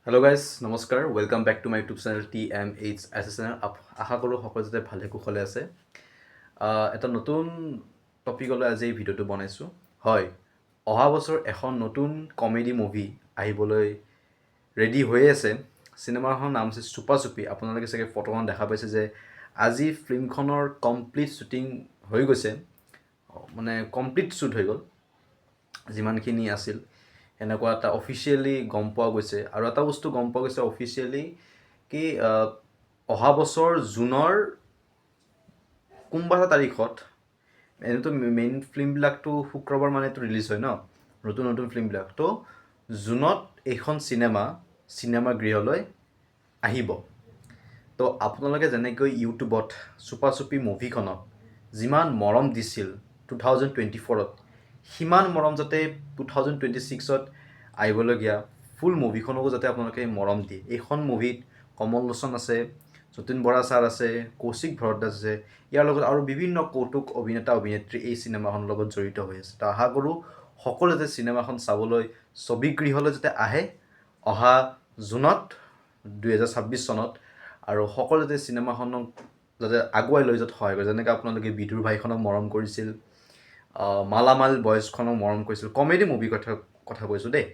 hello' guys নমস্কাৰ welcome back to my YouTube channel TMH channel আশা কৰোঁ সকলো যাতে ভালে কুশলে আছে এটা নতুন টপিকলৈ আজি এই ভিডিঅ'টো বনাইছোঁ হয় অহা বছৰ এখন নতুন কমেডি মুভি আহিবলৈ ৰেডি হৈ আছে চিনেমাখনৰ নাম হৈছে চুপা চুপি আপোনালোকে চাগে ফটোখন দেখা পাইছে যে আজি ফিল্মখনৰ কমপ্লিট শ্বুটিং হৈ গৈছে মানে কমপ্লিট শ্বুট হৈ গ'ল যিমানখিনি আছিল এনেকুৱা এটা অফিচিয়েলি গম পোৱা গৈছে আৰু এটা বস্তু গম পোৱা গৈছে অফিচিয়েলি কি অহা বছৰ জুনৰ কোনোবা এটা তাৰিখত এনেতো মেইন ফিল্মবিলাকতো শুক্ৰবাৰ মানেতো ৰিলিজ হয় ন নতুন নতুন ফিল্মবিলাক তো জুনত এইখন চিনেমা গৃহলৈ আহিব তো আপোনালোকে যেনেকৈ ইউটিউবত চুপা চুপি মুভিখনক যিমান মৰম দিছিল 2024ত সিমান মৰম যাতে 2026ত আহিবলগীয়া ফুল মুভিখনকো যাতে আপোনালোকে মৰম দিয়ে এইখন মুভিত কমল লোচন আছে যতীন বৰা ছাৰ আছে কৌশিক ভৰদ্বাজ আছে ইয়াৰ লগত আৰু বিভিন্ন কৌতুক অভিনেতা অভিনেত্ৰী এই চিনেমাখনৰ লগত জড়িত হৈ আছে তো আশা কৰোঁ সকলোৱে যাতে চিনেমাখন চাবলৈ ছবিগৃহলৈ যাতে আহে অহা জুনত 2026 চনত আৰু সকলোৱে যাতে চিনেমাখনক যাতে আগুৱাই লৈ যোৱাত সহায় কৰে যেনেকৈ আপোনালোকে বিদুৰ ভাইখনক মৰম কৰিছিল মালামাল বয়জখনক মৰম কৰিছিল কমেডি মুভি কথা কৈছোঁ দেই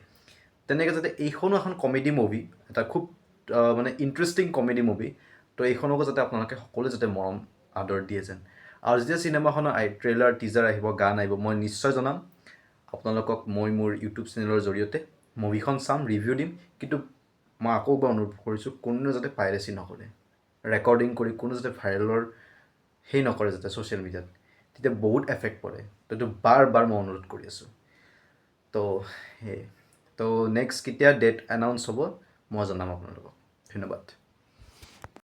তেনেকৈ যাতে এইখনো এখন কমেডি মুভি এটা খুব মানে ইণ্টাৰেষ্টিং কমেডি মুভি তো এইখনকো যাতে আপোনালোকে সকলোৱে যাতে মৰম আদৰ দিয়ে যেন আৰু যেতিয়া চিনেমাখনৰ ট্ৰেইলাৰ টিজাৰ আহিব গান আহিব মই নিশ্চয় জনাম আপোনালোকক মই মোৰ ইউটিউব চেনেলৰ জৰিয়তে মুভিখন চাম ৰিভিউ দিম কিন্তু মই আকৌ এবাৰ অনুৰোধ কৰিছোঁ কোনেও যাতে পাইৰেচি নকৰে ৰেকৰ্ডিং কৰি কোনো যাতে ভাইৰেলৰ সেই নকৰে যাতে ছ'চিয়েল মিডিয়াত তেতিয়া বহুত এফেক্ট পৰে তো এইটো বাৰ মই অনুৰোধ কৰি আছোঁ তো সেই তো নেক্সট কেতিয়া ডেট এনাউন্স হ'ব মই জনাম আপোনালোকক ধন্যবাদ